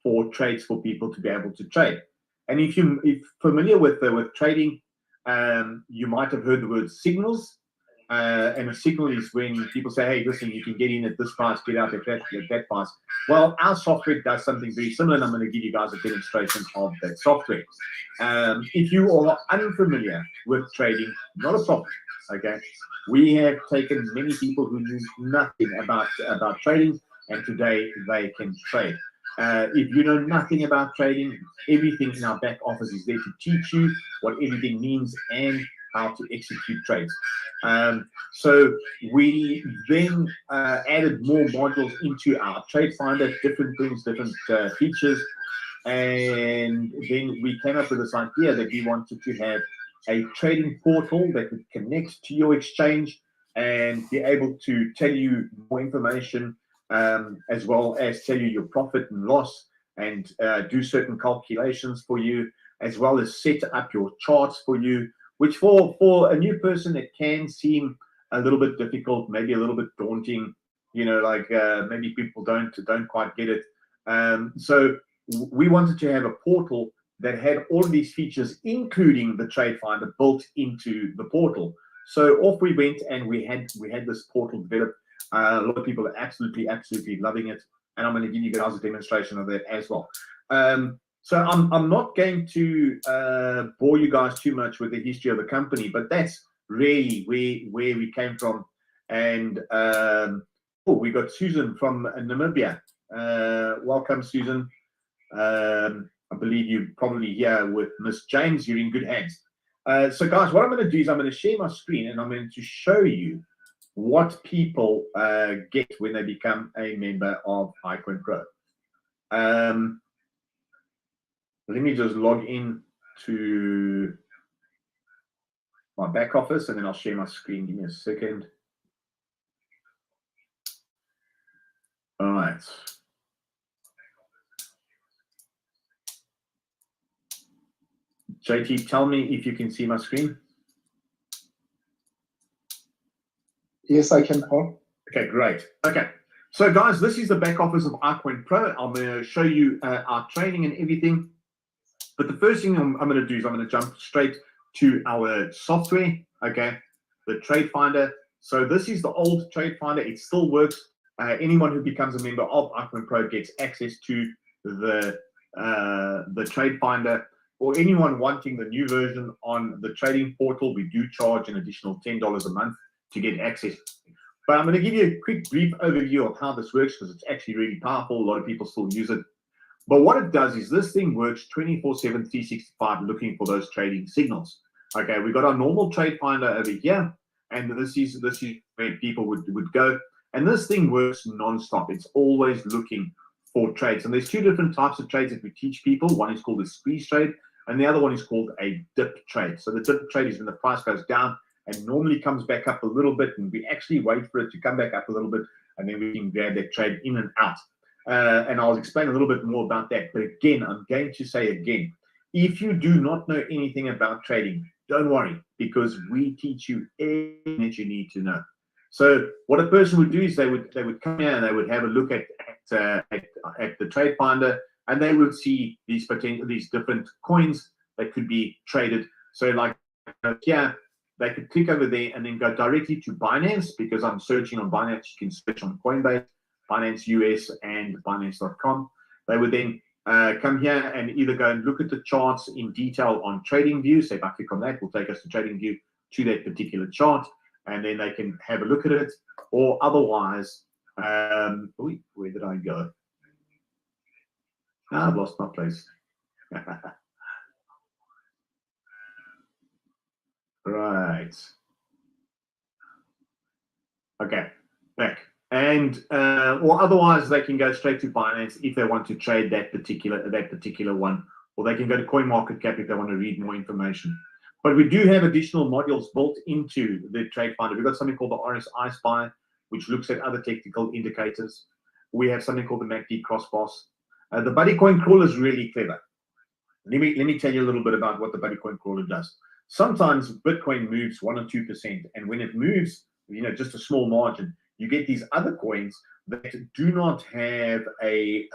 for trades for people to be able to trade. And if you're familiar with trading, you might have heard the word signals. And a signal is when people say, hey, listen, you can get in at this price, get out at that price. Well, our software does something very similar, and I'm going to give you guys a demonstration of that software. If you are unfamiliar with trading, not a problem, okay? We have taken many people who knew nothing about trading, and today they can trade. If you know nothing about trading, everything in our back office is there to teach you what everything means and how to execute trades. So we then added more modules into our trade finder, different things, different features, and then we came up with this idea that we wanted to have a trading portal that would connect to your exchange and be able to tell you more information, as well as tell you your profit and loss, and do certain calculations for you, as well as set up your charts for you, which for a new person, it can seem a little bit difficult, maybe a little bit daunting, you know, like maybe people don't quite get it. So we wanted to have a portal that had all of these features, including the trade finder, built into the portal. So off we went, and we had this portal developed. A lot of people are absolutely loving it, and I'm going to give you guys a demonstration of that as well. So I'm not going to bore you guys too much with the history of the company, but that's really where we came from. And we got Susan from Namibia. Welcome, Susan. I believe you're probably here with Miss James. You're in good hands. So guys, what I'm going to do is I'm going to share my screen, and I'm going to show you what people get when they become a member of iCoin Pro. Let me just log in to my back office, and then I'll share my screen. Give me a second. All right. JT, tell me if you can see my screen. Yes, I can, Paul. Okay, great. Okay, so guys, this is the back office of iCoin Pro. I'm going to show you our training and everything. But the first thing I'm going to do is I'm going to jump straight to our software, okay, the Trade Finder. So this is the old Trade Finder. It still works. Anyone who becomes a member of iCoin Pro gets access to the Trade Finder. Or anyone wanting the new version on the trading portal, we do charge an additional $10 a month to get access. But I'm going to give you a quick brief overview of how this works, because it's actually really powerful. A lot of people still use it. But what it does is this thing works 24/7, 365, looking for those trading signals. Okay, we've got our normal Trade Finder over here, and this is where people would go. And this thing works non-stop. It's always looking for trades. And there's two different types of trades that we teach people. One is called a squeeze trade, and the other one is called a dip trade. So the dip trade is when the price goes down and normally comes back up a little bit, and we actually wait for it to come back up a little bit, and then we can grab that trade in and out. And I'll explain a little bit more about that. But again, I'm going to say again, if you do not know anything about trading, don't worry, because we teach you everything that you need to know. So what a person would do is they would come here and they would have a look at the Trade Finder, and they would see these different coins that could be traded. So like here, they could click over there and then go directly to Binance, because I'm searching on Binance. You can search on Coinbase, Binance US, and Binance.com. They would then come here and either go and look at the charts in detail on TradingView. So if I click on that, will take us to TradingView to that particular chart, and then they can have a look at it. Or otherwise, where did I go? I've lost my place. Right. Okay, back. And or otherwise they can go straight to Binance if they want to trade that particular one, or they can go to CoinMarketCap if they want to read more information. But we do have additional modules built into the Trade Finder. We've got something called the RSI Spy, which looks at other technical indicators. We have something called the MACD Crossboss. The Buddy Coin Crawler is really clever. Let me tell you a little bit about what the Buddy Coin Crawler does. Sometimes Bitcoin moves 1 or 2%, and when it moves, just a small margin, you get these other coins that do not have a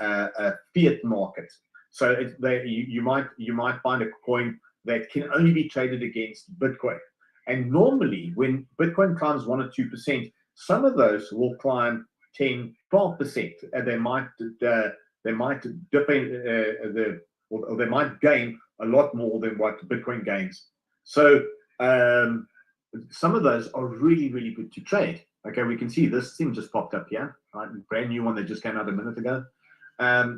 fiat market. So you might find a coin that can only be traded against Bitcoin. And normally, when Bitcoin climbs 1 or 2%, some of those will climb 10, 12%, and they might dip in, or they might gain a lot more than what Bitcoin gains. So some of those are really, really good to trade. Okay, we can see this thing just popped up here, right? Brand new one that just came out a minute ago.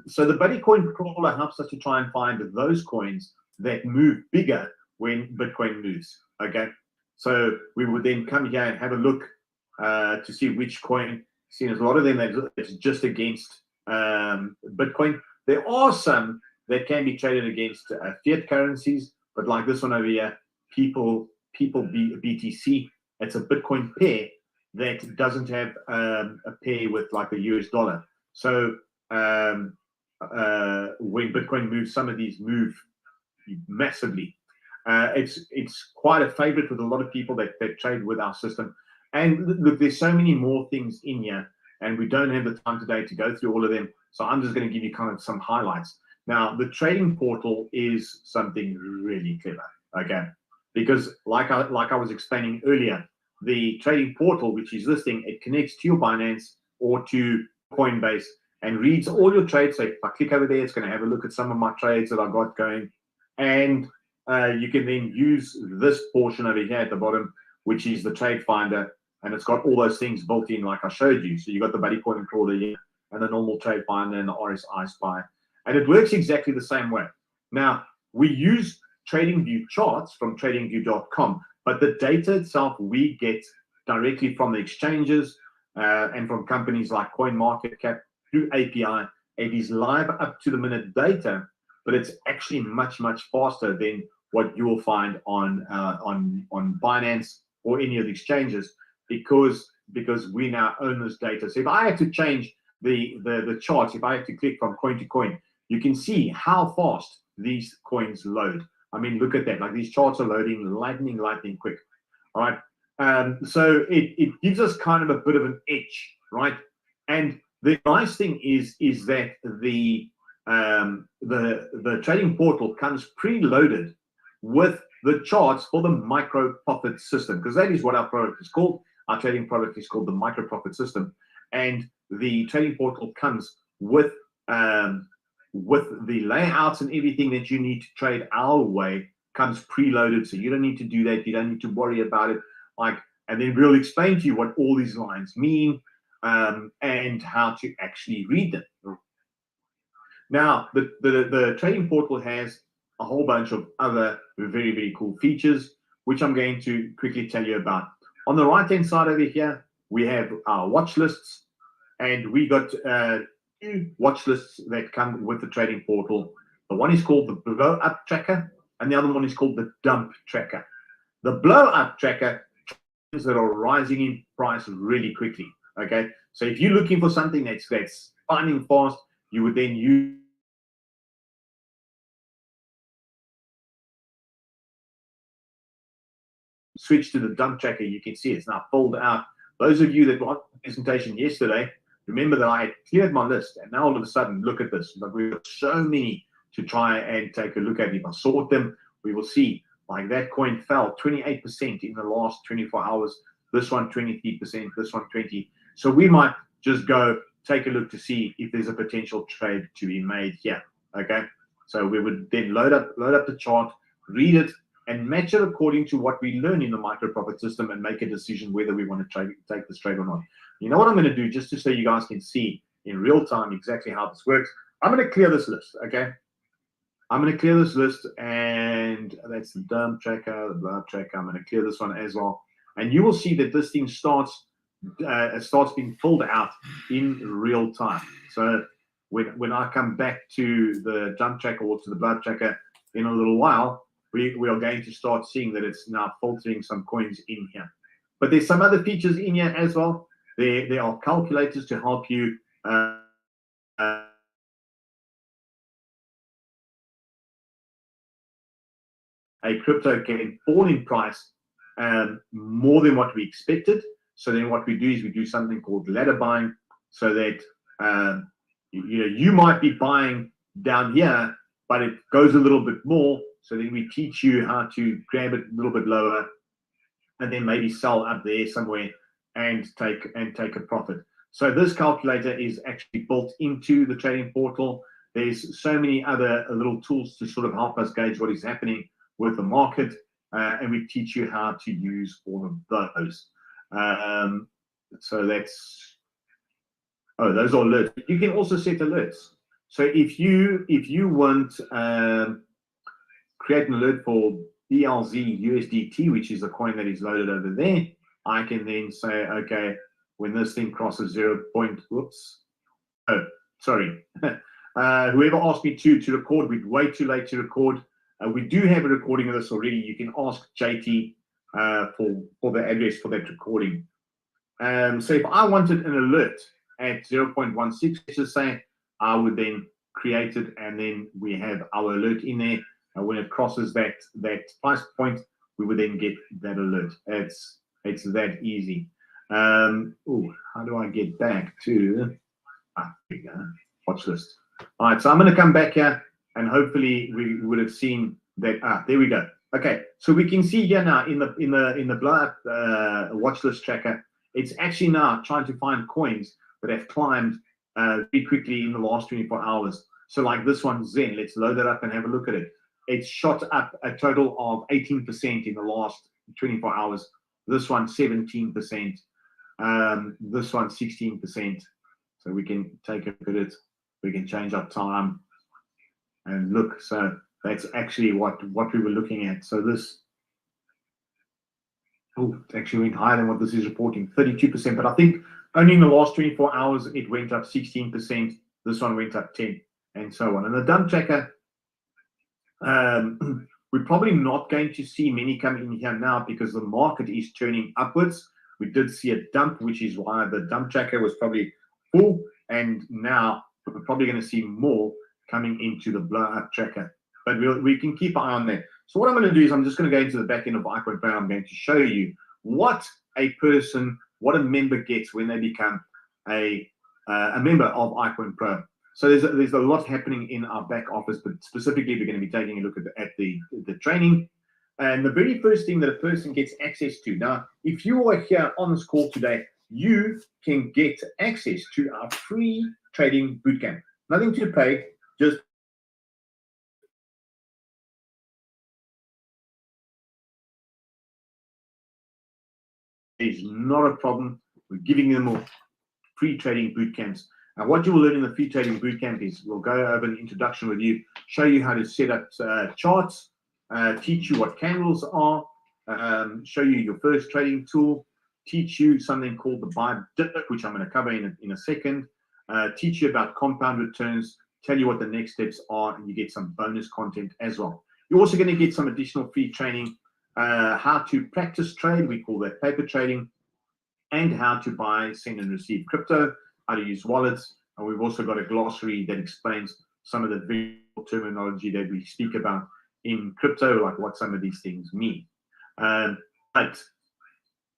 So the Buddy Coin Crawler helps us to try and find those coins that move bigger when Bitcoin moves. Okay, so we would then come here and have a look to see which coin. See, there's a lot of them that's just against Bitcoin. There are some that can be traded against fiat currencies, but like this one over here, People BTC. It's a Bitcoin pair that doesn't have a pair with like the US dollar. So when Bitcoin moves, some of these move massively. It's quite a favorite with a lot of people that trade with our system. And look, there's so many more things in here, and we don't have the time today to go through all of them. So I'm just going to give you kind of some highlights. Now, the trading portal is something really clever, okay? Because like I was explaining earlier, the trading portal, which is this thing, it connects to your Binance or to Coinbase and reads all your trades. So if I click over there, it's going to have a look at some of my trades that I got going. And you can then use this portion over here at the bottom, which is the trade finder. And it's got all those things built in like I showed you. So you got the Buddy Coin Crawler here and the normal trade finder and the RSI Spy. And it works exactly the same way. Now, we use TradingView charts from tradingview.com, but the data itself we get directly from the exchanges and from companies like CoinMarketCap through API. It is live up to the minute data, but it's actually much, much faster than what you will find on Binance or any of the exchanges because we now own this data. So if I have to change the charts, if I have to click from coin to coin, you can see how fast these coins load. I mean, look at that. Like these charts are loading lightning quick. All right. So it gives us kind of a bit of an edge, right? And the nice thing is that the trading portal comes preloaded with the charts for the micro profit system, because that is what our product is called. Our trading product is called the micro profit system, and the trading portal comes with the layouts and everything that you need to trade our way comes preloaded, so you don't need to do that. You don't need to worry about it. And then we'll explain to you what all these lines mean and how to actually read them. Now, the trading portal has a whole bunch of other very, very cool features, which I'm going to quickly tell you about. On the right-hand side over here, we have our watch lists, and we got two watch lists that come with the trading portal. The one is called the blow up tracker, and the other one is called the dump tracker. The blow up tracker is that are rising in price really quickly. Okay, so if you're looking for something that's spinning fast, you would then use switch to the dump tracker. You can see it's now filled out. Those of you that watched the presentation yesterday, remember that I had cleared my list, and now all of a sudden, look at this. But we've got so many to try and take a look at. If I sort them, we will see like that coin fell 28% in the last 24 hours. This one 23%, this one 20%. So we might just go take a look to see if there's a potential trade to be made here. Okay, so we would then load up the chart, read it, and match it according to what we learn in the micro profit system, and make a decision whether we want to take this trade or not. You know what I'm going to do, just to so you guys can see in real time exactly how this works? I'm going to clear this list. Okay, I'm going to clear this list, and that's the dump tracker, the blow tracker. I'm going to clear this one as well, and you will see that this thing starts being filled out in real time. So when I come back to the dump tracker or to the blow tracker in a little while, we are going to start seeing that it's now filtering some coins in here. But there's some other features in here as well. There are calculators to help you a crypto can fall in price more than what we expected. So then what we do is we do something called ladder buying, so that you might be buying down here, but it goes a little bit more. So then we teach you how to grab it a little bit lower, and then maybe sell up there somewhere and take a profit. So this calculator is actually built into the trading portal. There's so many other little tools to sort of help us gauge what is happening with the market, and we teach you how to use all of those. So that's, those are alerts. You can also set alerts. So if you want create an alert for BLZ USDT, which is a coin that is loaded over there, I can then say, okay, when this thing crosses 0. Whoops. Oh, sorry. Whoever asked me to record, we're way too late to record. We do have a recording of this already. You can ask JT for the address for that recording. So if I wanted an alert at 0.16, let's just say, I would then create it, and then we have our alert in there. And when it crosses that price point, we would then get that alert. It's that easy. How do I get back to there we go, watch list? All right, so I'm going to come back here, and hopefully we would have seen that. There we go. Okay, so we can see here now in the blow up watch list tracker, it's actually now trying to find coins that have climbed very quickly in the last 24 hours. So like this one, Zen, let's load that up and have a look at it. It's shot up a total of 18% in the last 24 hours. This one, 17%. This one, 16%. So we can take a look at it. We can change our time and look. So that's actually what we were looking at. So this, it actually went higher than what this is reporting, 32%. But I think only in the last 24 hours, it went up 16%. This one went up 10%, and so on. And the dump tracker, we're probably not going to see many coming in here now because the market is turning upwards. We did see a dump, which is why the dump tracker was probably full, and now we're probably going to see more coming into the blow up tracker. But we can keep an eye on that. So what I'm going to do is I'm just going to go into the back end of iCoin Pro. I'm going to show you what a member gets when they become a member of iCoin Pro. So there's a lot happening in our back office, but specifically we're going to be taking a look at the training. And the very first thing that a person gets access to. Now, if you are here on this call today, you can get access to our free trading bootcamp. Nothing to pay, just is not a problem. We're giving them all free trading bootcamps. Now, what you will learn in the free trading bootcamp is we'll go over an introduction with you, show you how to set up charts, teach you what candles are, show you your first trading tool, teach you something called the buy dip, which I'm going to cover in a second, teach you about compound returns, tell you what the next steps are, and you get some bonus content as well. You're also going to get some additional free training, how to practice trade, we call that paper trading, and how to buy, send, and receive crypto, how to use wallets. And we've also got a glossary that explains some of the visual terminology that we speak about in crypto, like what some of these things mean. But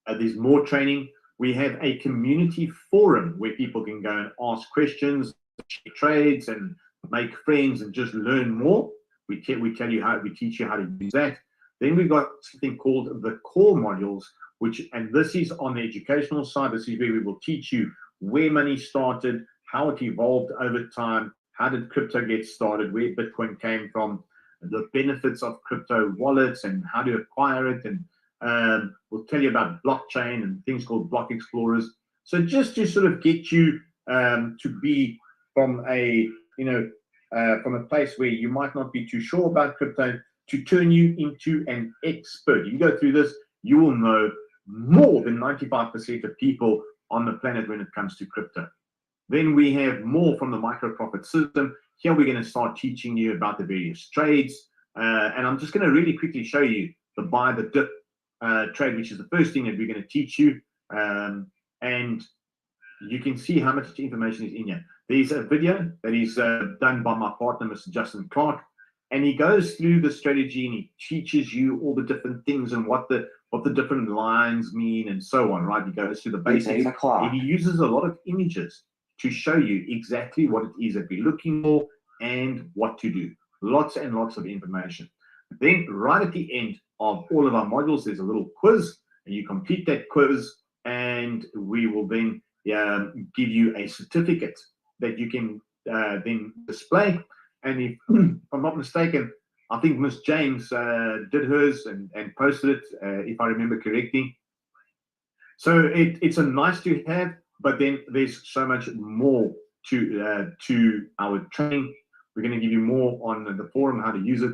there's more training. We have a community forum where people can go and ask questions, share trades, and make friends and just learn more. We teach you how to use that. Then we've got something called the core modules, and this is on the educational side. This is where we will teach you where money started, how it evolved over time, how did crypto get started, where Bitcoin came from, the benefits of crypto wallets and how to acquire it, and we'll tell you about blockchain and things called block explorers. So just to sort of get you to be from a place where you might not be too sure about crypto, to turn you into an expert. You go through this, you will know more than 95% of people on the planet when it comes to crypto. Then we have more from the micro profit system. Here we're going to start teaching you about the various trades. And I'm just going to really quickly show you the buy the dip trade, which is the first thing that we're going to teach you. And you can see how much information is in here. There's a video that is done by my partner, Mr. Justin Clark. and he goes through the strategy and he teaches you all the different things and what the different lines mean and so on, right? He goes through the basics. And he uses a lot of images to show you exactly what it is that we're looking for and what to do. Lots and lots of information. Then right at the end of all of our modules, there's a little quiz, and you complete that quiz, and we will then give you a certificate that you can then display. And if I'm not mistaken, I think Miss James did hers and posted it, if I remember correctly. So it's a nice to have, but then there's so much more to our training. We're going to give you more on the forum, how to use it.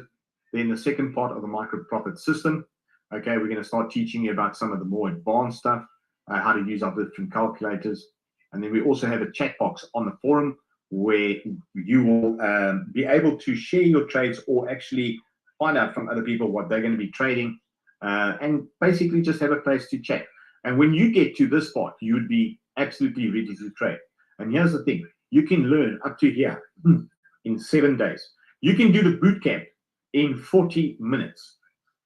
Then the second part of the micro profit system. Okay, we're going to start teaching you about some of the more advanced stuff, how to use our different calculators. And then we also have a chat box on the forum where you will be able to share your trades or actually find out from other people what they're going to be trading, and basically just have a place to chat. And when you get to this part, you would be absolutely ready to trade. And here's the thing, you can learn up to here in 7 days. You can do the boot camp in 40 minutes.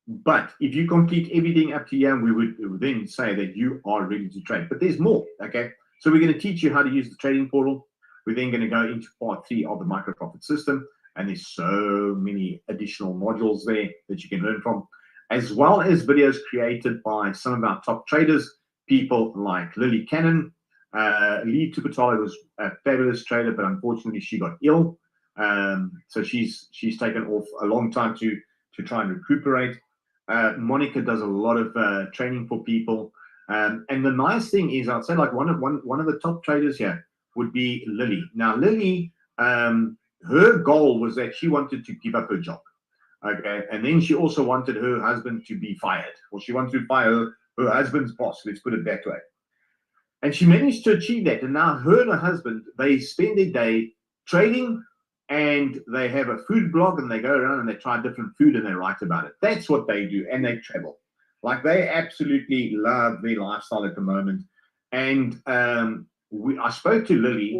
But if you complete everything up to here, we would then say that you are ready to trade. But there's more, okay? So we're going to teach you how to use the trading portal. We're then going to go into part 3 of the micro profit system. And there's so many additional modules there that you can learn from, as well as videos created by some of our top traders, people like Lily Cannon. Lee Tupatalo was a fabulous trader, but unfortunately she got ill. So she's taken off a long time to try and recuperate. Monica does a lot of training for people. And the nice thing is, I'd say like one of the top traders here would be Lily. Now, Lily, her goal was that she wanted to give up her job. Okay, and then she also wanted her husband to be fired, or she wanted to fire her husband's boss, let's put it that way. And she managed to achieve that. And now her and her husband, they spend their day trading, and they have a food blog, and they go around and they try different food and they write about it. That's what they do, and they travel. Like, they absolutely love their lifestyle at the moment. And I spoke to Lily.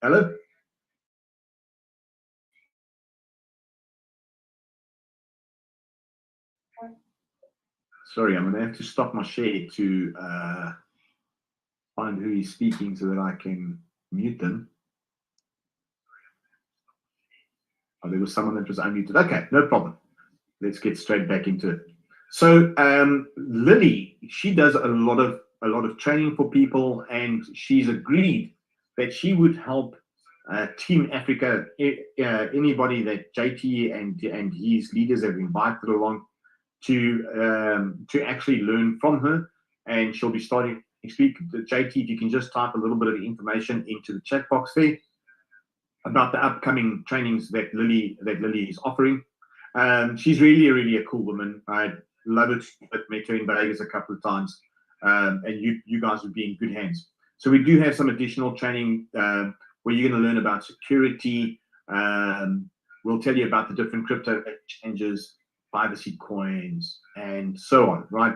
Hello? Sorry, I'm going to have to stop my share to find who he's speaking so that I can mute them. Oh, there was someone that was unmuted. Okay, no problem. Let's get straight back into it. So Lily, she does a lot of training for people, and she's agreed that she would help Team Africa, anybody that JT and his leaders have invited along to actually learn from her. And she'll be starting next week. JT, if you can just type a little bit of information into the chat box there about the upcoming trainings that Lily is offering. She's really a cool woman. I love it. I've met her in Vegas a couple of times, and you guys would be in good hands. So we do have some additional training where you're going to learn about security. We'll tell you about the different crypto exchanges, privacy coins, and so on, right?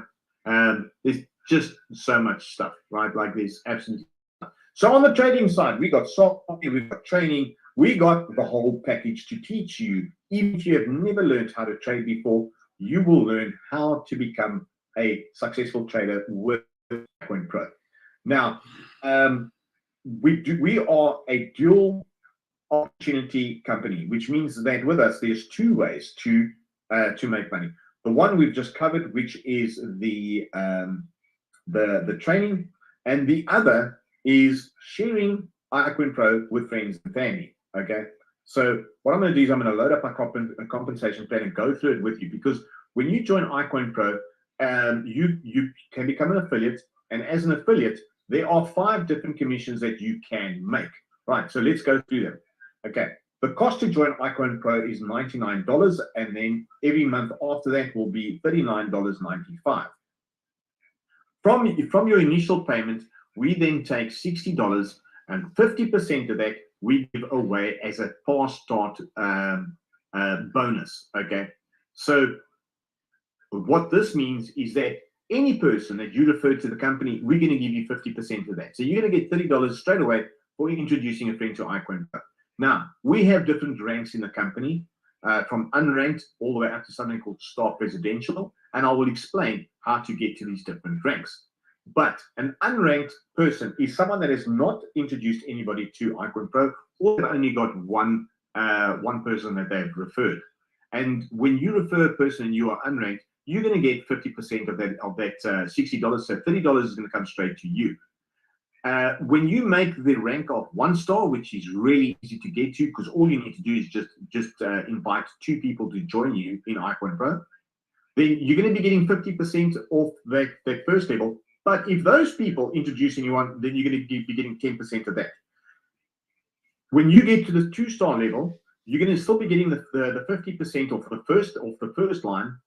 There's just so much stuff, right? Like, there's absolutely. So on the trading side, we got software, we've got training, we got the whole package to teach you. Even if you have never learned how to trade before, you will learn how to become a successful trader with iCoin Pro. Now, we are a dual opportunity company, which means that with us, there's 2 ways to make money. The one we've just covered, which is the training, and the other is sharing iCoin Pro with friends and family. Okay, so what I'm going to do is I'm going to load up a compensation plan and go through it with you, because when you join iCoin Pro, you can become an affiliate, and as an affiliate, there are 5 different commissions that you can make. Right, so let's go through them. Okay, the cost to join iCoin Pro is $99, and then every month after that will be $39.95. From your initial payment, we then take $60, and 50% of that we give away as a fast start bonus. Okay, so what this means is that any person that you refer to the company, we're going to give you 50% of that. So you're going to get $30 straight away for introducing a friend to iCoin Pro. Now, we have different ranks in the company, from unranked all the way up to something called Star Presidential, and I will explain how to get to these different ranks. But an unranked person is someone that has not introduced anybody to iCoin Pro, or they've only got one person that they've referred. And when you refer a person and you are unranked, you're going to get 50% of that $60. So $30 is going to come straight to you. When you make the rank of 1 star, which is really easy to get to, because all you need to do is just invite 2 people to join you in iCoin Pro, then you're going to be getting 50% off that first level. But if those people introduce anyone, then you're going to be getting 10% of that. When you get to the 2-star level, you're going to still be getting the 50% off the first line,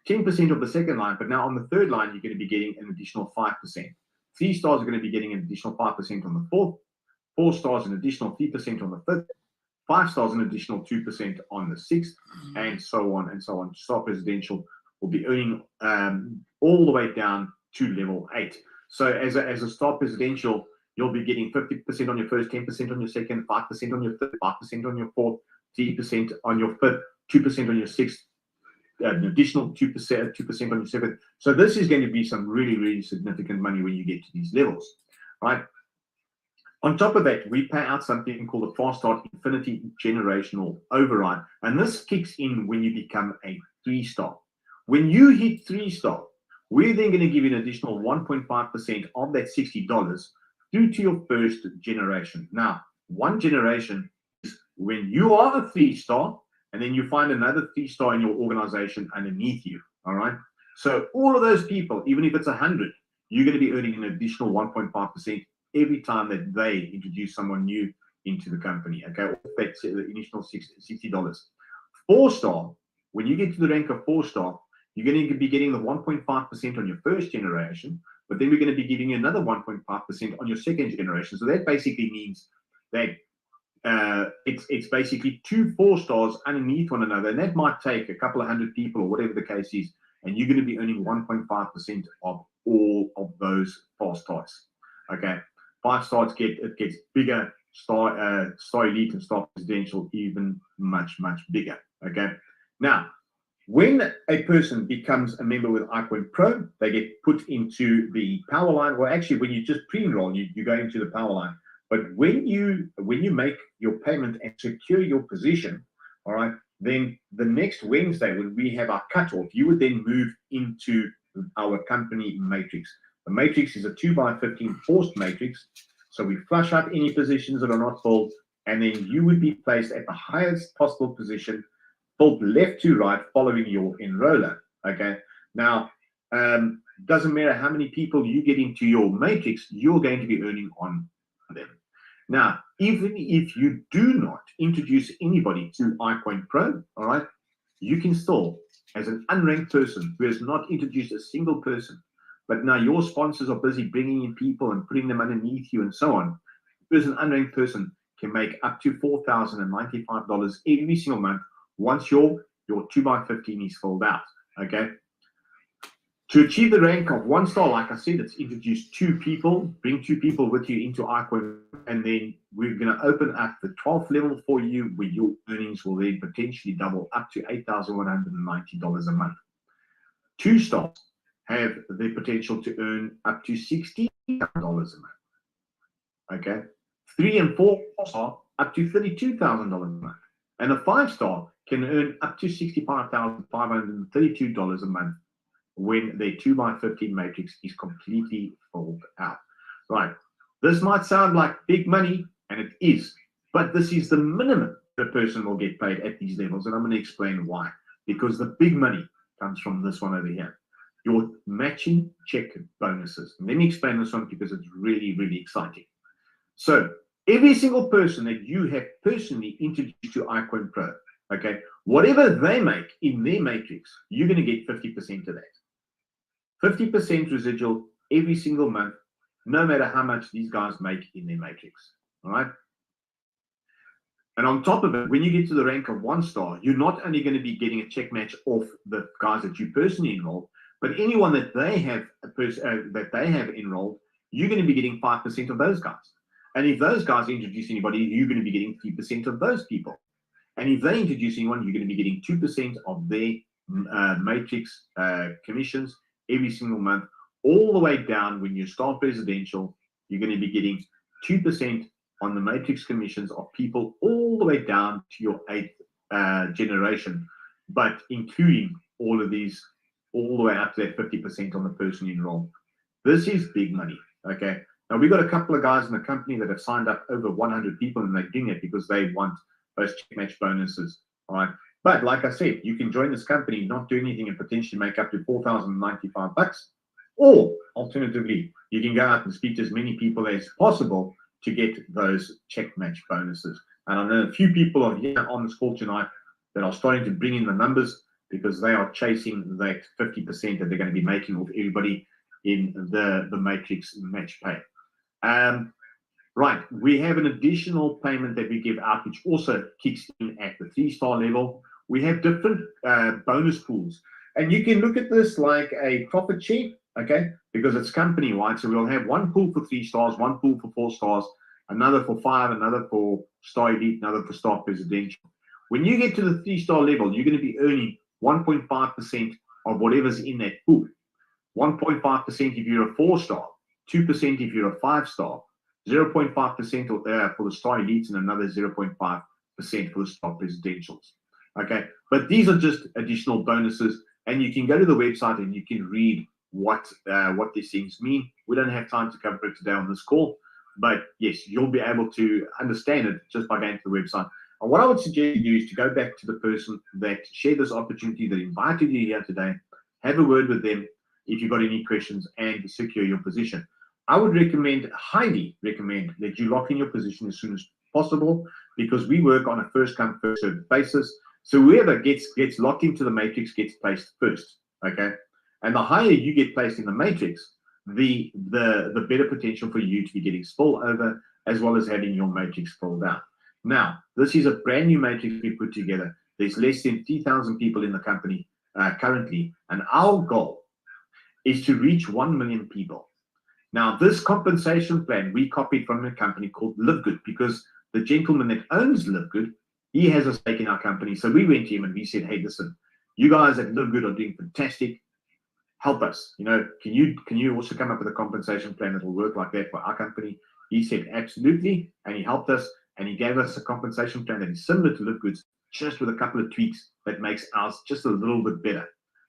10% of the second line, but now on the third line, you're going to be getting an additional 5%. 3 stars are going to be getting an additional 5% on the fourth, 4 stars an additional 3% on the fifth, 5 stars an additional 2% on the sixth, and so on and so on. Star Presidential will be earning all the way down to level 8. So as a Star Presidential, you'll be getting 50% on your first, 10% on your second, 5% on your third, 5% on your fourth, 3% on your fifth, 2% on your sixth, an additional 2% on your seventh. So this is going to be some really, really significant money when you get to these levels, right? On top of that, we pay out something called a Fast Start Infinity Generational Override, and this kicks in when you become a 3-star. When you hit 3-star, we're then going to give you an additional 1.5% of that $60 through to your first generation. Now, one generation is when you are a 3-star, and then you find another 3-star in your organization underneath you, all right? So all of those people, even if it's 100, you're going to be earning an additional 1.5% every time that they introduce someone new into the company, okay? That's the initial $60. 4-star, when you get to the rank of 4-star, you're going to be getting the 1.5% on your first generation, but then we're going to be giving you another 1.5% on your second generation. So that basically means that it's basically 2 4-stars underneath one another, and that might take a couple of 100 people or whatever the case is, and you're going to be earning 1.5% of all of those 4 stars. Okay, 5 stars gets bigger. Star Elite and Star Presidential even much bigger. Okay, now when a person becomes a member with iCoin Pro, they get put into the power line. Well, actually, when you just pre-enroll, you go into the power line. But when you make your payment and secure your position, all right, then the next Wednesday when we have our cutoff, you would then move into our company matrix. The matrix is a 2x15 forced matrix. So we flush out any positions that are not filled, and then you would be placed at the highest possible position, filled left to right, following your enroller. Okay. Now, doesn't matter how many people you get into your matrix, you're going to be earning on them. Now, even if you do not introduce anybody to iCoin Pro, all right, you can still, as an unranked person who has not introduced a single person, but now your sponsors are busy bringing in people and putting them underneath you and so on, as an unranked person can make up to $4,095 every single month once your 2x15 is filled out. Okay. To achieve the rank of 1-star, like I said, it's introduce 2 people, bring 2 people with you into iCoin, and then we're going to open up the 12th level for you, where your earnings will then potentially double up to $8,190 a month. 2 stars have the potential to earn up to $60,000 a month. Okay, 3 and 4 star up to $32,000 a month, and a 5-star can earn up to $65,532 a month when their 2x15 matrix is completely filled out. Right. This might sound like big money, and it is, but this is the minimum the person will get paid at these levels, and I'm going to explain why. Because the big money comes from this one over here, your matching check bonuses. And let me explain this one because it's really, really exciting. So every single person that you have personally introduced to iCoin Pro, okay, whatever they make in their matrix, you're going to get 50% of that. 50% residual every single month, no matter how much these guys make in their matrix. All right. And on top of it, when you get to the rank of 1-star, you're not only going to be getting a check match off the guys that you personally enrolled, but anyone that they have enrolled, you're going to be getting 5% of those guys. And if those guys introduce anybody, you're going to be getting 3% of those people. And if they introduce anyone, you're going to be getting 2% of their matrix commissions every single month, all the way down. When you start residential, you're going to be getting 2% on the matrix commissions of people all the way down to your 8th generation, but including all of these, all the way up to that 50% on the person enrolled. This is big money. Okay. Now, we've got a couple of guys in the company that have signed up over 100 people, and they're doing it because they want those check match bonuses. All right. But like I said, you can join this company, not do anything, and potentially make up to $4,095. Or alternatively, you can go out and speak to as many people as possible to get those check match bonuses. And I know a few people are here on this call tonight that are starting to bring in the numbers because they are chasing that 50% that they're going to be making with everybody in the matrix match pay. Right, we have an additional payment that we give out, which also kicks in at the 3-star level. We have different bonus pools, and you can look at this like a profit share, okay, because it's company wide. So we'll have one pool for 3 stars, one pool for 4 stars, another for 5, another for star elite, another for star presidential. When you get to the 3-star level, you're going to be earning 1.5% of whatever's in that pool. 1.5% if you're a 4-star, 2% if you're a 5-star, 0.5% for the star elites, and another 0.5% for the star presidentials. Okay, but these are just additional bonuses, and you can go to the website and you can read what these things mean. We don't have time to cover it today on this call, but yes, you'll be able to understand it just by going to the website. And what I would suggest you do is to go back to the person that shared this opportunity, that invited you here today, have a word with them if you've got any questions, and secure your position. I would highly recommend that you lock in your position as soon as possible, because we work on a first come, first served basis. So whoever gets locked into the matrix gets placed first. Okay. And the higher you get placed in the matrix, the better potential for you to be getting spillover, as well as having your matrix filled out. Now, this is a brand new matrix we put together. There's less than 3,000 people in the company currently, and our goal is to reach 1 million people. Now, this compensation plan we copied from a company called Live Good, because the gentleman that owns Live Good, he has a stake in our company. So we went to him and we said, hey, listen, you guys at Live Good are doing fantastic. Help us. You know, can you also come up with a compensation plan that will work like that for our company? He said, absolutely. And he helped us, and he gave us a compensation plan that is similar to Live Good's, just with a couple of tweaks that makes ours just a little bit better.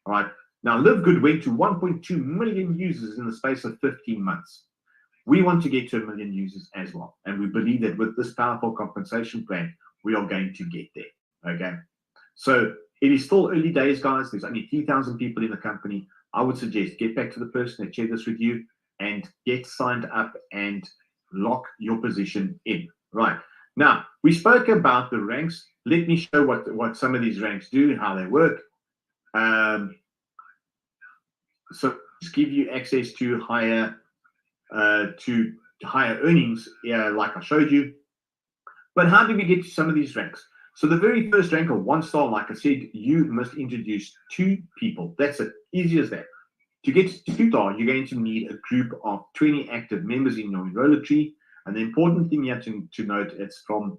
All right. Now, Live Good went to 1.2 million users in the space of 15 months. We want to get to 1 million users as well. And we believe that with this powerful compensation plan, we are going to get there. Okay. So it is still early days, guys. There's only 3,000 people in the company. I would suggest get back to the person that shared this with you and get signed up and lock your position in. Right. Now, we spoke about the ranks. Let me show what some of these ranks do, how they work. So just give you access to higher earnings, like I showed you. But how do we get to some of these ranks? So the very first rank of 1 star, like I said, you must introduce 2 people. That's it, easy as that. To get to 2 star, you're going to need a group of 20 active members in your enroller tree. And the important thing you have to note, it's from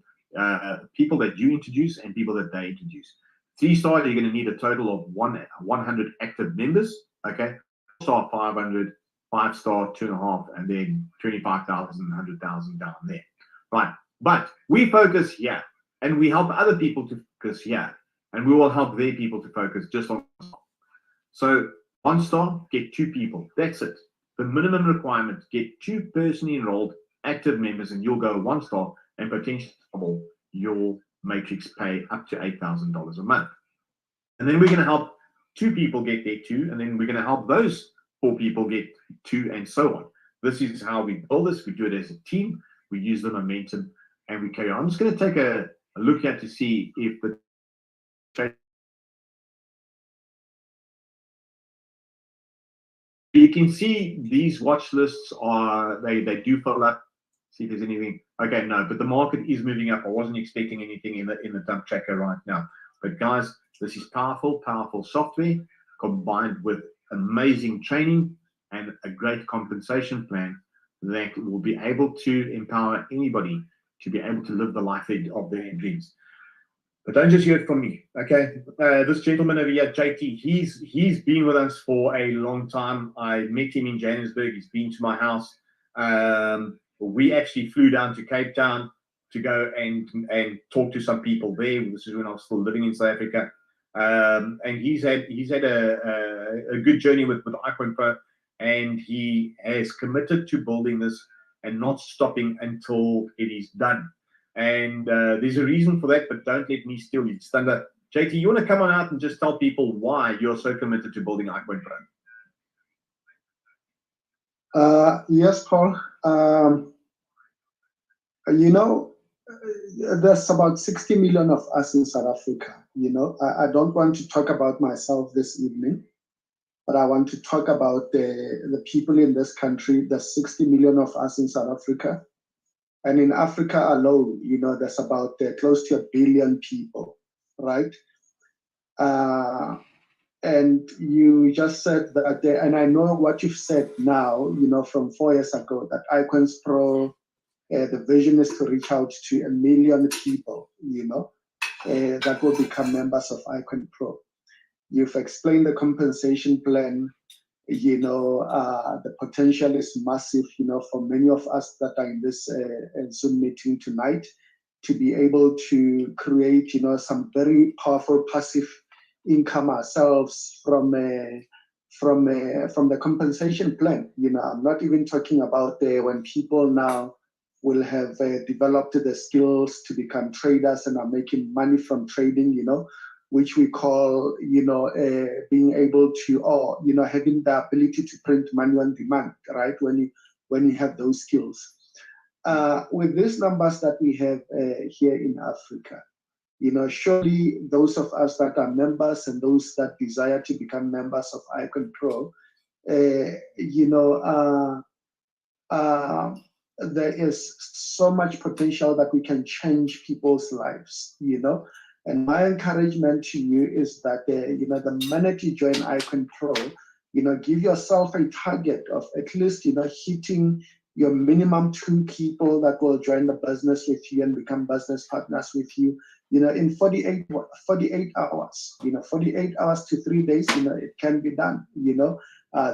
people that you introduce and people that they introduce. 3 star, you're going to need a total of 100 active members. Okay, 4 star 500, 5 star 2.5, and then 25,000, 100,000 down there. Right, but we focus here, and we help other people to focus here, and we will help their people to focus just on. So 1 star, get 2 people. That's it. The minimum requirement: get 2 personally enrolled active members, and you'll go 1 star and potentially double your matrix pay up to $8,000 a month. And then we're going to help 2 people get there too, and then we're going to help those 4 people get 2, and so on. This is how we build this. We do it as a team. We use the momentum, and we carry on. I'm just going to take a look here to see if the you can see these watch lists are they do fill up. See if there's anything. Okay, no, but the market is moving up. I wasn't expecting anything in the dump tracker right now. But guys, this is powerful software combined with amazing training and a great compensation plan that will be able to empower anybody to be able to live the life of their dreams. But don't just hear it from me, okay? This gentleman over here, JT, he's been with us for a long time. I met him in Johannesburg. He's been to my house. We actually flew down to Cape Town to go and talk to some people there. This is when I was still living in South Africa. And he's had a good journey with iCoin Pro, and he has committed to building this and not stopping until it is done. And there's a reason for that, but don't let me steal your thunder. JT, you want to come on out and just tell people why you're so committed to building iCoin Pro? Yes, Paul. You know, there's about 60 million of us in South Africa. You know, I don't want to talk about myself this evening, but I want to talk about the people in this country. There's 60 million of us in South Africa. And in Africa alone, you know, there's about close to 1 billion people, right? And you just said that, and I know what you've said now, you know, from 4 years ago, that iCoin Pro, the vision is to reach out to 1 million people, you know, that will become members of iCoin Pro. You've explained the compensation plan. You know, the potential is massive, you know, for many of us that are in this Zoom meeting tonight, to be able to create, you know, some very powerful passive income ourselves from the compensation plan. You know, I'm not even talking about when people now will have developed the skills to become traders and are making money from trading, you know, which we call, you know, being able to, or, you know, having the ability to print money on demand, right? When you have those skills. With these numbers that we have here in Africa, you know, surely those of us that are members and those that desire to become members of iCoin Pro, you know, there is so much potential that we can change people's lives, you know. And my encouragement to you is that, you know, the minute you join iCoin Pro, you know, give yourself a target of at least, you know, hitting your minimum 2 people that will join the business with you and become business partners with you, you know, in 48 hours, you know, 48 hours to 3 days, you know, it can be done, you know.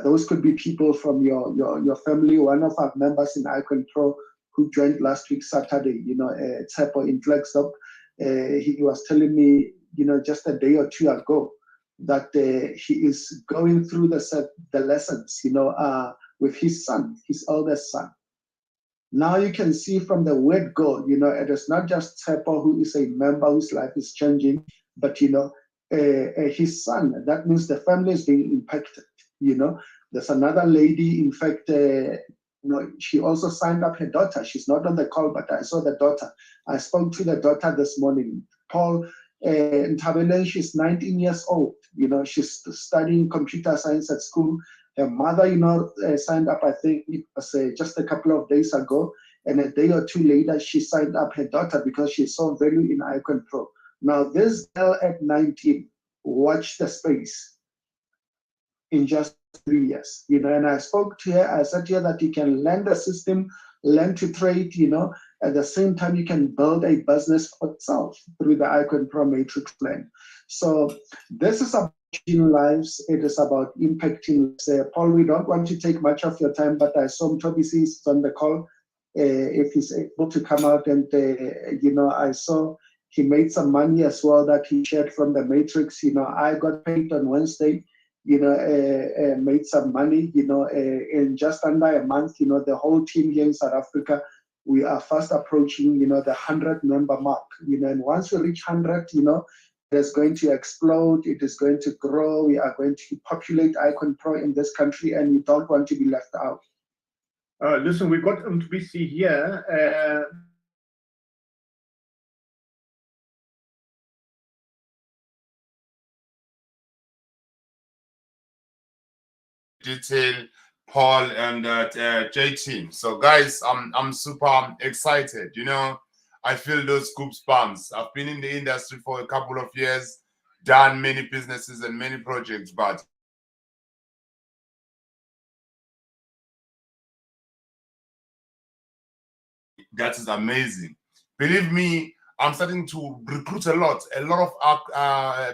Those could be people from your family. One of our members in iCoin Pro who joined last week Saturday, you know, Tsepo in Flagstop, he was telling me, you know, just a day or 2 ago, that he is going through the lessons, you know, with his son, his eldest son. Now you can see from the word go, you know, it is not just Tsepo who is a member whose life is changing, but, you know, his son. That means the family is being impacted, you know. There's another lady, in fact, you know, she also signed up her daughter. She's not on the call, but I saw the daughter. I spoke to the daughter this morning. Paul Ntabeleng, she's 19 years old. You know, she's studying computer science at school. Her mother, you know, signed up, I think it was just a couple of days ago. And a day or 2 later, she signed up her daughter because she saw value in iCoin Pro. Now, this girl at 19, watch the space in just 3 years, you know. And I spoke to her. I said to her that you can learn the system, learn to trade, you know. At the same time, you can build a business for itself through the iCoin Pro Matrix plan. So this is about changing lives. It is about impacting. Paul, we don't want to take much of your time, but I saw Mtobisi is on the call. If he's able to come out and, you know, I saw he made some money as well that he shared from the Matrix. You know, I got paid on Wednesday, you know, made some money, you know, in just under a month. You know, the whole team here in South Africa, we are fast approaching, you know, the 100 member mark, you know. And once we reach 100, you know, it is going to explode. It is going to grow. We are going to populate iCoin Pro in this country, and you don't want to be left out. Listen, we've got Mtobisi here. Detail, Paul and JT. So guys, I'm super excited. You know, I feel those goosebumps. I've been in the industry for a couple of years, done many businesses and many projects, but That is amazing. Believe me, I'm starting to recruit a lot of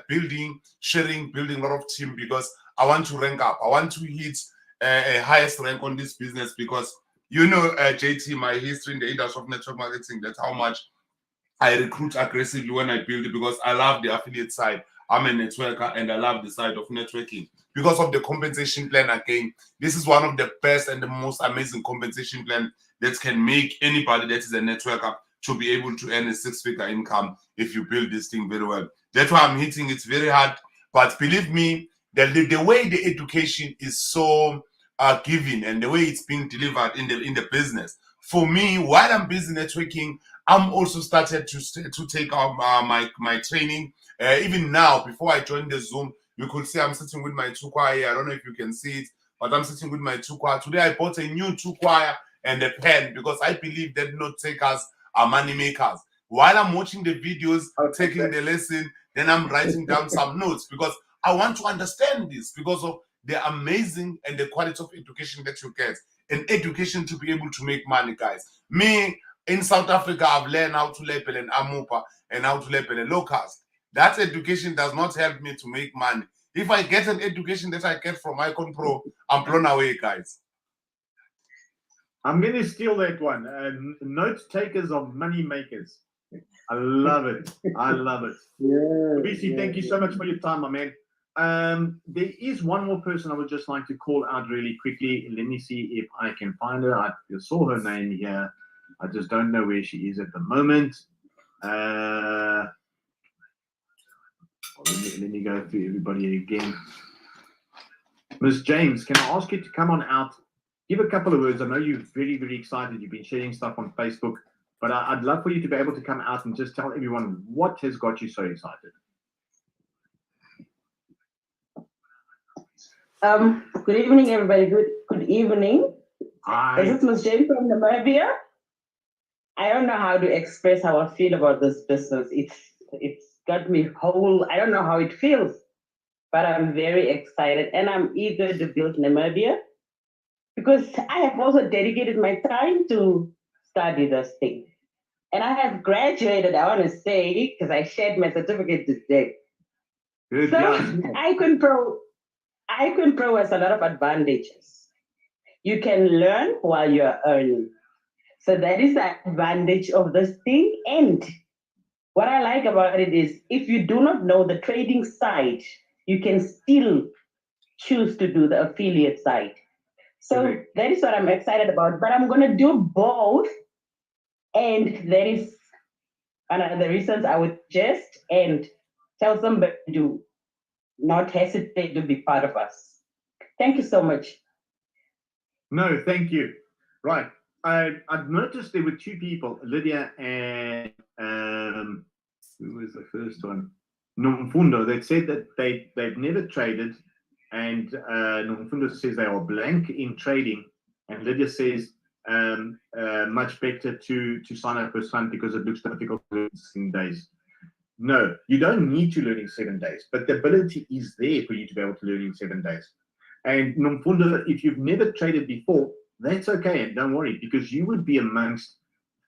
building, sharing, building a lot of team because I want to rank up. I want to hit a highest rank on this business because, you know, JT, my history in the industry of network marketing, that's how much I recruit aggressively when I build it because I love the affiliate side. I'm a networker and I love the side of networking because of the compensation plan. Again, this is one of the best and the most amazing compensation plan that can make anybody that is a networker to be able to earn a six-figure income if you build this thing very well. That's why I'm hitting it very hard. But believe me, the way the education is so given and the way it's being delivered in the business, for me, while I'm busy networking, I'm also started to take out my training. Even now, before I joined the Zoom, you could see I'm sitting with my Tukwa here. I don't know if you can see it, but I'm sitting with my Tukwa. Today I bought a new Tukwa and a pen because I believe that note takers are money makers. While I'm watching the videos, taking the lesson, then I'm writing down some notes because I want to understand this because of the amazing and the quality of education that you get. And education to be able to make money, guys. Me, in South Africa, I've learned how to label an Amupa and how to label a locust. That education does not help me to make money. If I get an education that I get from Icon Pro, I'm blown away, guys. I'm going to steal that one. Note takers are money makers. I love it. I love it. Yeah. BC, thank you so much for your time, my man. There is one more person I would just like to call out really quickly. Let me see if I can find her. I saw her name here. I just don't know where she is at the moment. Let me go through everybody again. Miss James, can I ask you to come on out? Give a couple of words. I know you're very, very excited. You've been sharing stuff on Facebook, but I'd love for you to be able to come out and just tell everyone what has got you so excited. Good evening, everybody. Good evening. Hi. This is Ms. James from Namibia. I don't know how to express how I feel about this business. It's got me whole. I don't know how it feels, but I'm very excited and I'm eager to build Namibia because I have also dedicated my time to study this thing. And I have graduated, I want to say, because I shared my certificate today. Good, So yeah. Icon Pro has a lot of advantages. You can learn while you're earning. So that is the advantage of this thing. And what I like about it is if you do not know the trading side, you can still choose to do the affiliate side. So that is what I'm excited about. But I'm going to do both. And that is another reasons I would just and tell somebody to not hesitate to be part of us. Thank you so much. No, thank you. Right. I've noticed there were two people, Lydia and who was the first one? Nomfundo, that said that they've never traded, and Nomfundo says they are blank in trading, and Lydia says much better to sign up for Sun because it looks difficult in days. No, you don't need to learn in 7 days, but the ability is there for you to be able to learn in 7 days. And Nomfundo, if you've never traded before, that's okay, and don't worry, because you would be amongst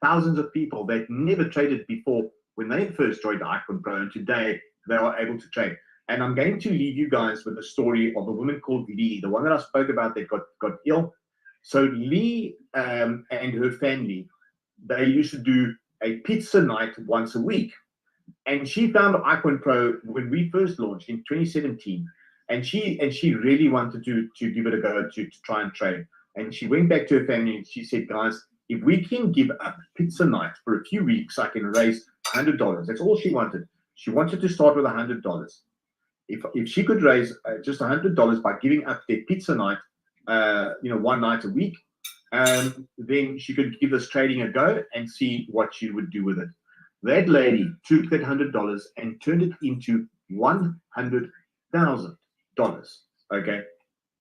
thousands of people that never traded before when they first joined Icon Pro, and today they are able to trade. And I'm going to leave you guys with a story of a woman called Lee, the one that I spoke about that got ill. So Lee and her family, they used to do a pizza night once a week. And she found Icon Pro when we first launched in 2017. And she really wanted to give it a go to try and trade. And she went back to her family and she said, guys, if we can give up pizza night for a few weeks, I can raise $100. That's all she wanted. She wanted to start with $100. If she could raise just $100 by giving up their pizza night, one night a week, then she could give this trading a go and see what she would do with it. That lady took that $100 and turned it into $100,000. Okay,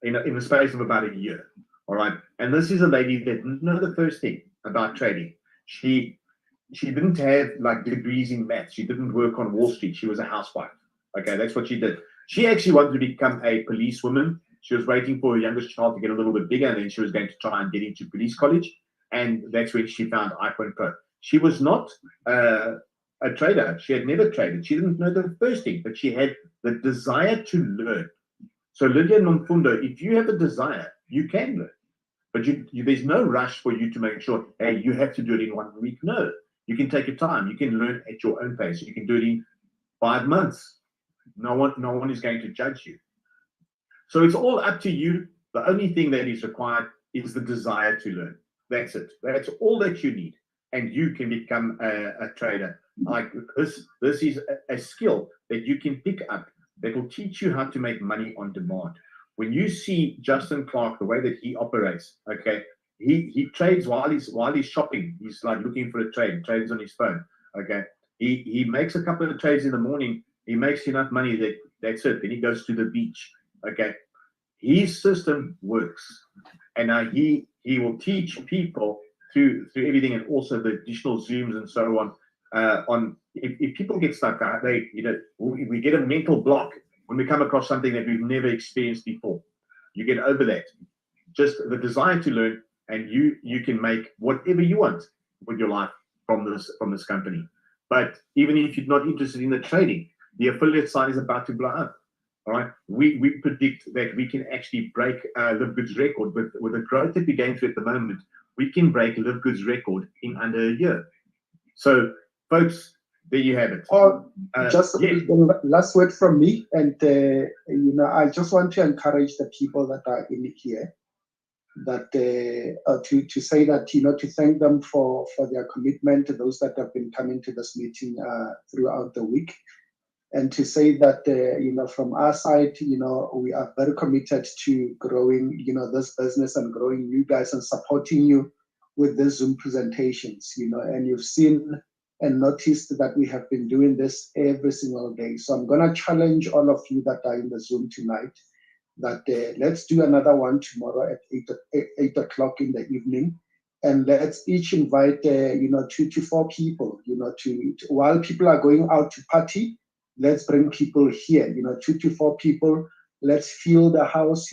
in the space of about a year. All right, and this is a lady that didn't know the first thing about trading. She didn't have like degrees in maths. She didn't work on Wall Street. She was a housewife. Okay, that's what she did. She actually wanted to become a policewoman. She was waiting for her youngest child to get a little bit bigger, and then she was going to try and get into police college. And that's when she found iCoin Pro. She was not a trader. She had never traded. She didn't know the first thing, but she had the desire to learn. So Lydia Nomfundo, if you have a desire, you can learn. But there's no rush for you to make sure, hey, you have to do it in 1 week. No, you can take your time. You can learn at your own pace. You can do it in 5 months. No one is going to judge you. So it's all up to you. The only thing that is required is the desire to learn. That's it. That's all that you need. And you can become a trader. Like this is a skill that you can pick up that will teach you how to make money on demand. When you see Justin Clark, the way that he operates, okay, he trades while he's shopping. He's like looking for a trade, trades on his phone. Okay. He makes a couple of trades in the morning. He makes enough money that's it. Then he goes to the beach. Okay. His system works. And now he will teach people through everything, and also the additional Zooms and so on. If people get stuck, we get a mental block when we come across something that we've never experienced before. You get over that. Just the desire to learn, and you can make whatever you want with your life from this company. But even if you're not interested in the trading, the affiliate side is about to blow up. All right, we predict that we can actually break Live Good's record with the growth that we're going through at the moment. We can break Live Good's record in under a year. So, folks, there you have it. Just the last word from me, and I just want to encourage the people that are in here, that to say that to thank them for their commitment, those that have been coming to this meeting throughout the week. And to say that, from our side, we are very committed to growing, this business and growing you guys and supporting you with the Zoom presentations, and you've seen and noticed that we have been doing this every single day. So I'm going to challenge all of you that are in the Zoom tonight that let's do another one tomorrow at 8 o'clock in the evening. And let's each invite, 2 to 4 people, to while people are going out to party, let's bring people here, 2 to 4 people. Let's fill the house,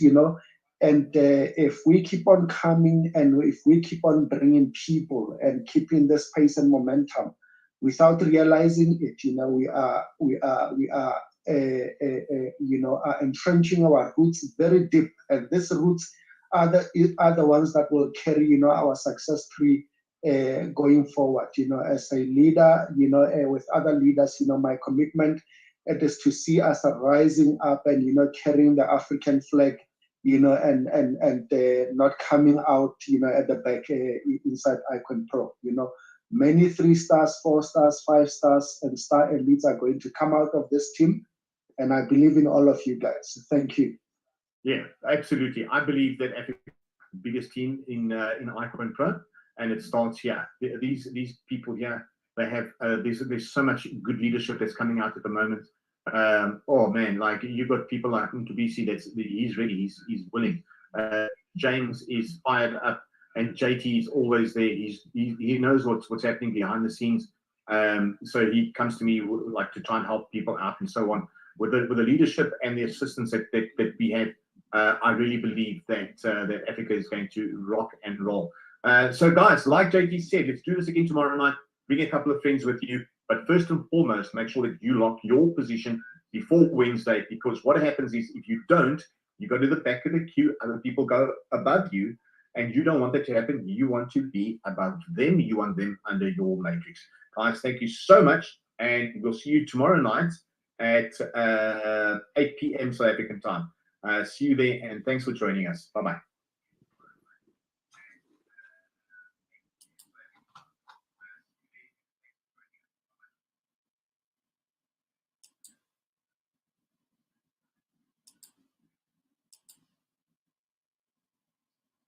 and if we keep on coming and if we keep on bringing people and keeping this pace and momentum without realizing it, we are entrenching our roots very deep, and these roots are the ones that will carry, our success tree going forward. As a leader, with other leaders, my commitment it is to see us rising up and carrying the African flag, and not coming out, at the back inside iCoin Pro. Many 3 stars, 4 stars, 5 stars, and star elites are going to come out of this team, and I believe in all of you guys. Thank you. Yeah, absolutely. I believe that Africa's the biggest team in iCoin Pro, and it starts here. These people here, they have there's so much good leadership that's coming out at the moment. Oh man, like you've got people like Mtubisi he's ready, he's willing. James is fired up, and JT is always there. He knows what's happening behind the scenes. So he comes to me like to try and help people out and so on. With the leadership and the assistance that we have, I really believe that Africa is going to rock and roll. So guys, like JT said, let's do this again tomorrow night. Bring a couple of friends with you, but first and foremost, make sure that you lock your position before Wednesday, because what happens is if you don't, you go to the back of the queue, other people go above you, and you don't want that to happen. You want to be above them. You want them under your matrix. Guys, thank you so much, and we'll see you tomorrow night at 8 p.m. South African time. See you there, and thanks for joining us. Bye-bye.